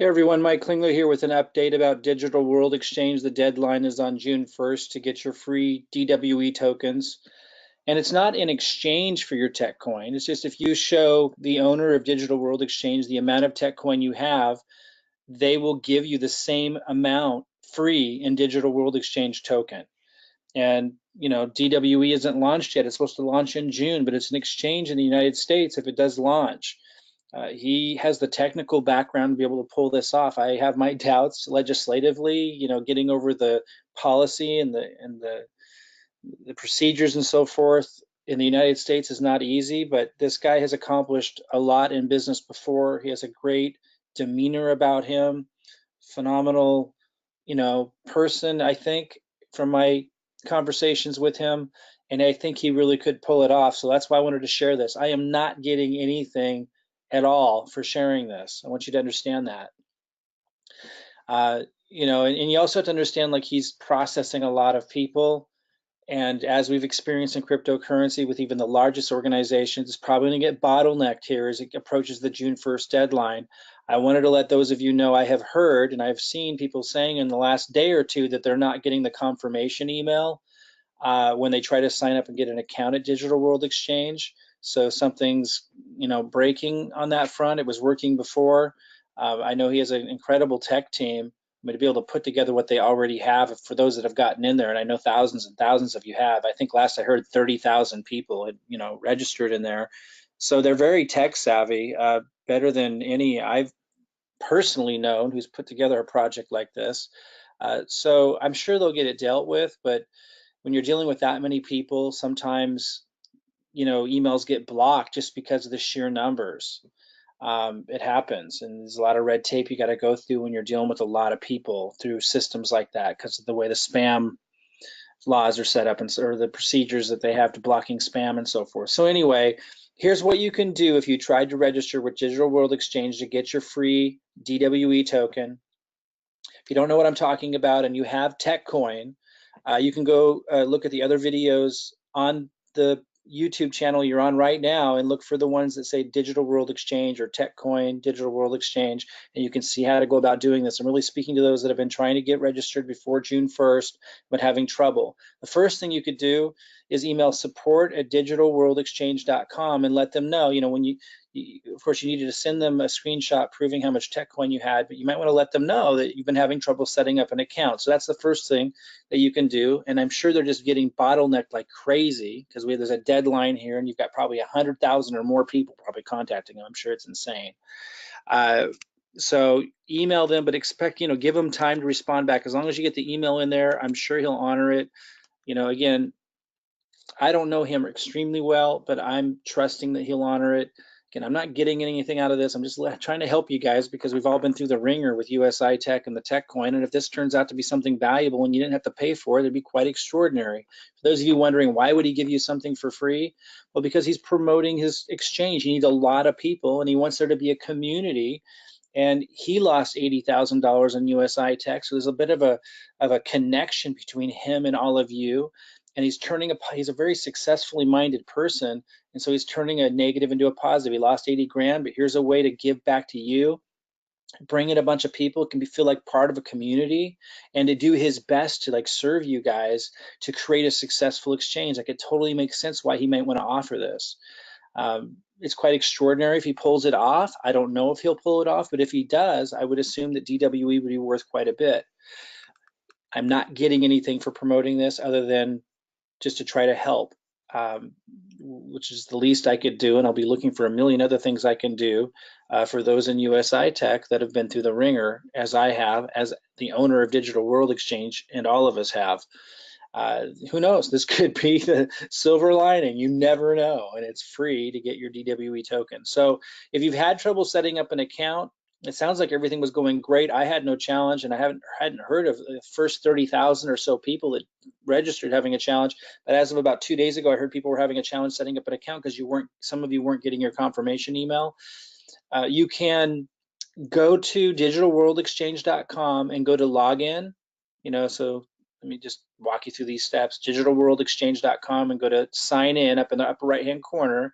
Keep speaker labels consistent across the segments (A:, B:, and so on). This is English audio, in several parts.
A: Hey everyone, Mike Klingler here with an update about Digital World Exchange. The deadline is on June 1st to get your free DWE tokens. And it's not in exchange for your tech coin. It's just if you show the owner of Digital World Exchange the amount of tech coin you have, they will give you the same amount free in Digital World Exchange token. And DWE isn't launched yet. It's supposed to launch in June, but it's an exchange in the United States if it does launch. He has the technical background to be able to pull this off. I have my doubts legislatively, getting over the policy and the procedures and so forth in the United States is not easy, but this guy has accomplished a lot in business before. He has a great demeanor about him, phenomenal, person, I think, from my conversations with him, and I think he really could pull it off. So that's why I wanted to share this. I am not getting anything at all for sharing this. I want you to understand that. And you also have to understand, like, he's processing a lot of people. And as we've experienced in cryptocurrency with even the largest organizations, it's probably going to get bottlenecked here as it approaches the June 1st deadline. I wanted to let those of you know I have heard and I've seen people saying in the last day or two that they're not getting the confirmation email when they try to sign up and get an account at Digital World Exchange. So something's breaking on that front. It was working before. I know he has an incredible tech team. To be able to put together what they already have for those that have gotten in there, and I know thousands and thousands of you have. I think last I heard 30,000 people had registered in there. So they're very tech savvy, better than any I've personally known who's put together a project like this. So I'm sure they'll get it dealt with, but when you're dealing with that many people, sometimes emails get blocked just because of the sheer numbers. It happens, and there's a lot of red tape you got to go through when you're dealing with a lot of people through systems like that because of the way the spam laws are set up or the procedures that they have to blocking spam and so forth. So anyway, here's what you can do if you tried to register with Digital World Exchange to get your free DWE token. If you don't know what I'm talking about and you have TechCoin, you can go look at the other videos on the YouTube channel you're on right now and look for the ones that say Digital World Exchange or TechCoin, Digital World Exchange, and you can see how to go about doing this. I'm really speaking to those that have been trying to get registered before June 1st but having trouble. The first thing you could do is email support@digitalworldexchange.com and let them know, when of course, you needed to send them a screenshot proving how much TechCoin you had, but you might want to let them know that you've been having trouble setting up an account. So that's the first thing that you can do. And I'm sure they're just getting bottlenecked like crazy because there's a deadline here and you've got probably 100,000 or more people probably contacting them. I'm sure it's insane. So email them, but expect, give them time to respond back. As long as you get the email in there, I'm sure he'll honor it. Again, I don't know him extremely well, but I'm trusting that he'll honor it. Again, I'm not getting anything out of this. I'm just trying to help you guys because we've all been through the ringer with USI Tech and the TechCoin. And if this turns out to be something valuable and you didn't have to pay for it, it'd be quite extraordinary. For those of you wondering, why would he give you something for free? Well, because he's promoting his exchange. He needs a lot of people and he wants there to be a community. And he lost $80,000 in USI Tech. So there's a bit of a connection between him and all of you. And he's a very successfully minded person, and so he's turning a negative into a positive. He lost 80 grand, but here's a way to give back to you, bring in a bunch of people, feel like part of a community, and to do his best to serve you guys to create a successful exchange. It totally makes sense why he might want to offer this. It's quite extraordinary if he pulls it off. I don't know if he'll pull it off, but if he does, I would assume that DWE would be worth quite a bit. I'm not getting anything for promoting this other than just to try to help, which is the least I could do, and I'll be looking for a million other things I can do for those in USI Tech that have been through the ringer, as I have, as the owner of Digital World Exchange, and all of us have. Who knows? This could be the silver lining. You never know, and it's free to get your DWE token. So if you've had trouble setting up an account, it sounds like everything was going great. I had no challenge, and I hadn't heard of the first 30,000 or so people that registered having a challenge. But as of about 2 days ago, I heard people were having a challenge setting up an account because some of you weren't getting your confirmation email. You can go to digitalworldexchange.com and go to login. So let me just walk you through these steps. Digitalworldexchange.com and go to sign in up in the upper right-hand corner.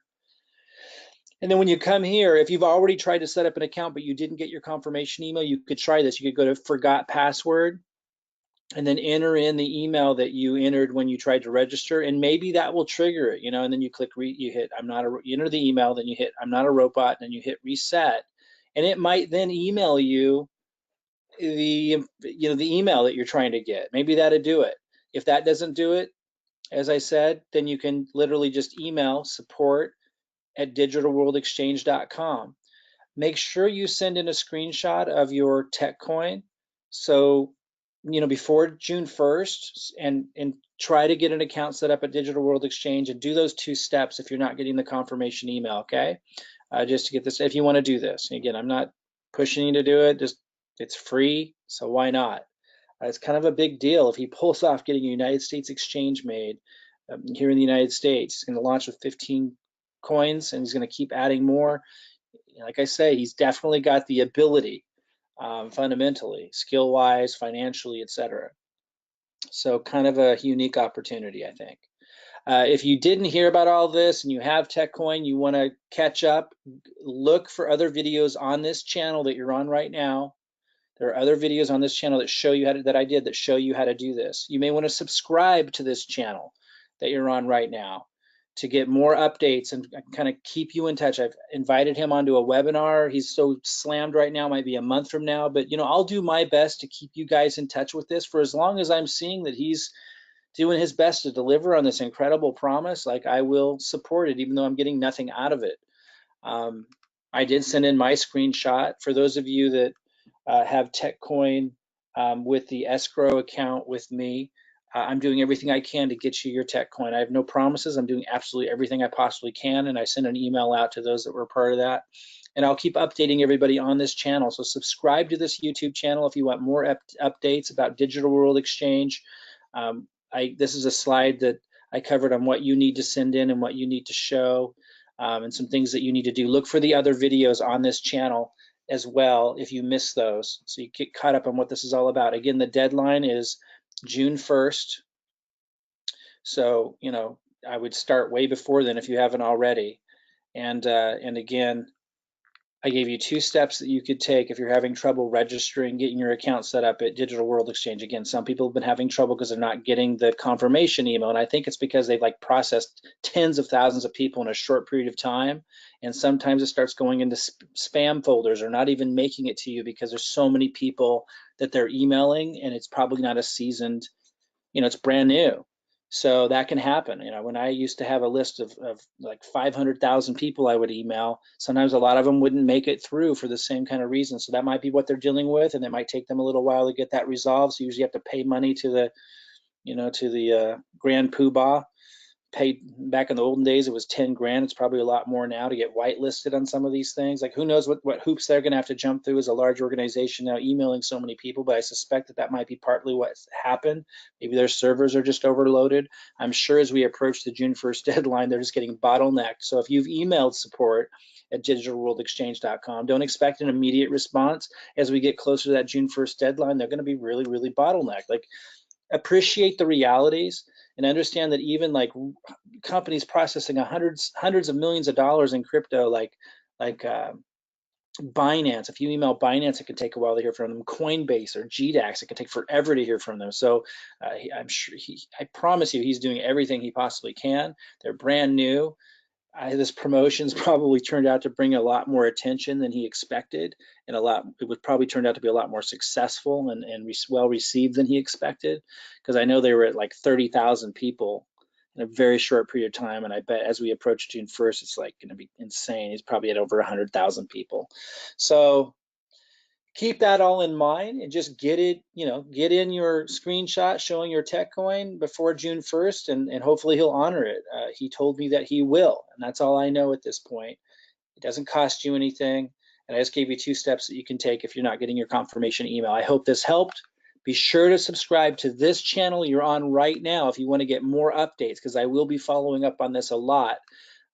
A: And then when you come here, if you've already tried to set up an account but you didn't get your confirmation email, you could try this. You could go to forgot password and then enter in the email that you entered when you tried to register, and maybe that will trigger it, and then you click you hit I'm not a, you enter the email, then you hit I'm not a robot, and then you hit reset, and it might then email you the the email that you're trying to get. Maybe that'll do it. If that doesn't do it, as I said, then you can literally just email support@digitalworldexchange.com. Make sure you send in a screenshot of your TechCoin. So, before June 1st, and try to get an account set up at Digital World Exchange, and do those 2 steps if you're not getting the confirmation email, okay? Just to get this, if you want to do this. Again, I'm not pushing you to do it, just it's free, so why not? It's kind of a big deal if he pulls off getting a United States exchange made here in the United States. He's going to launch with 15 coins, and he's going to keep adding more. Like I say, he's definitely got the ability, fundamentally, skill-wise, financially, etc. So kind of a unique opportunity, I think. If you didn't hear about all this and you have TechCoin, you want to catch up, look for other videos on this channel that you're on right now. There are other videos on this channel that show you how to, that I did that show you how to do this. You may want to subscribe to this channel that you're on right now to get more updates and kind of keep you in touch. I've invited him onto a webinar. He's so slammed right now, might be a month from now, but I'll do my best to keep you guys in touch with this for as long as I'm seeing that he's doing his best to deliver on this incredible promise. Like, I will support it, even though I'm getting nothing out of it. I did send in my screenshot for those of you that have TechCoin with the escrow account with me. I'm doing everything I can to get you your TechCoin. I have no promises. I'm doing absolutely everything I possibly can, and I sent an email out to those that were part of that. And I'll keep updating everybody on this channel. So subscribe to this YouTube channel if you want more updates about Digital World Exchange. This is a slide that I covered on what you need to send in and what you need to show, and some things that you need to do. Look for the other videos on this channel as well if you miss those, so you get caught up on what this is all about. Again, the deadline is June 1st, so I would start way before then if you haven't already. And again, I gave you 2 steps that you could take if you're having trouble registering, getting your account set up at Digital World Exchange. Again, some people have been having trouble because they're not getting the confirmation email, and I think it's because they've processed tens of thousands of people in a short period of time, and sometimes it starts going into spam folders or not even making it to you because there's so many people that they're emailing, and it's probably not a seasoned, it's brand new. So that can happen. When I used to have a list of like 500,000 people I would email, sometimes a lot of them wouldn't make it through for the same kind of reason. So that might be what they're dealing with, and it might take them a little while to get that resolved. So usually you have to pay money to the, to the Grand Poobah. Paid back in the olden days, it was 10 grand. It's probably a lot more now to get whitelisted on some of these things. Like, who knows what hoops they're going to have to jump through as a large organization now, emailing so many people. But I suspect that might be partly what's happened. Maybe their servers are just overloaded. I'm sure as we approach the June 1st deadline, they're just getting bottlenecked. So if you've emailed support at digitalworldexchange.com, don't expect an immediate response. As we get closer to that June 1st deadline, they're going to be really, really bottlenecked. Like, appreciate the realities and understand that even companies processing hundreds of millions of dollars in crypto, like Binance. If you email Binance, it can take a while to hear from them. Coinbase or GDAX, it can take forever to hear from them. So I'm sure I promise you, he's doing everything he possibly can. They're brand new. This promotion's probably turned out to bring a lot more attention than he expected, and it would probably turned out to be a lot more successful and well received than he expected, because I know they were at like 30,000 people in a very short period of time, and I bet as we approach June 1st, it's going to be insane. He's probably at over 100,000 people. So keep that all in mind and just get it, get in your screenshot showing your TechCoin before June 1st, and hopefully he'll honor it. He told me that he will, and that's all I know at this point. It doesn't cost you anything, and I just gave you 2 steps that you can take if you're not getting your confirmation email. I hope this helped. Be sure to subscribe to this channel you're on right now if you want to get more updates, because I will be following up on this a lot.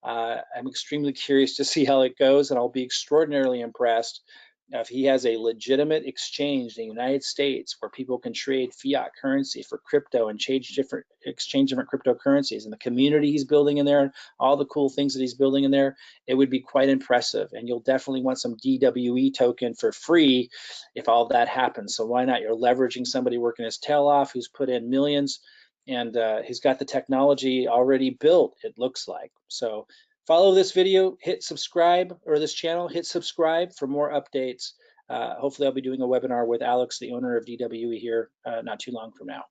A: I'm extremely curious to see how it goes, and I'll be extraordinarily impressed
B: If he has a legitimate exchange in the United States where people can trade fiat currency for crypto and exchange different cryptocurrencies, and the community he's building in there, and all the cool things that he's building in there, it would be quite impressive. And you'll definitely want some DWE token for free if all of that happens. So why not? You're leveraging somebody working his tail off who's put in millions, and he's got the technology already built, it looks like. So follow this video, hit subscribe, or this channel, hit subscribe for more updates. Hopefully I'll be doing a webinar with Alex, the owner of DWE here, not too long from now.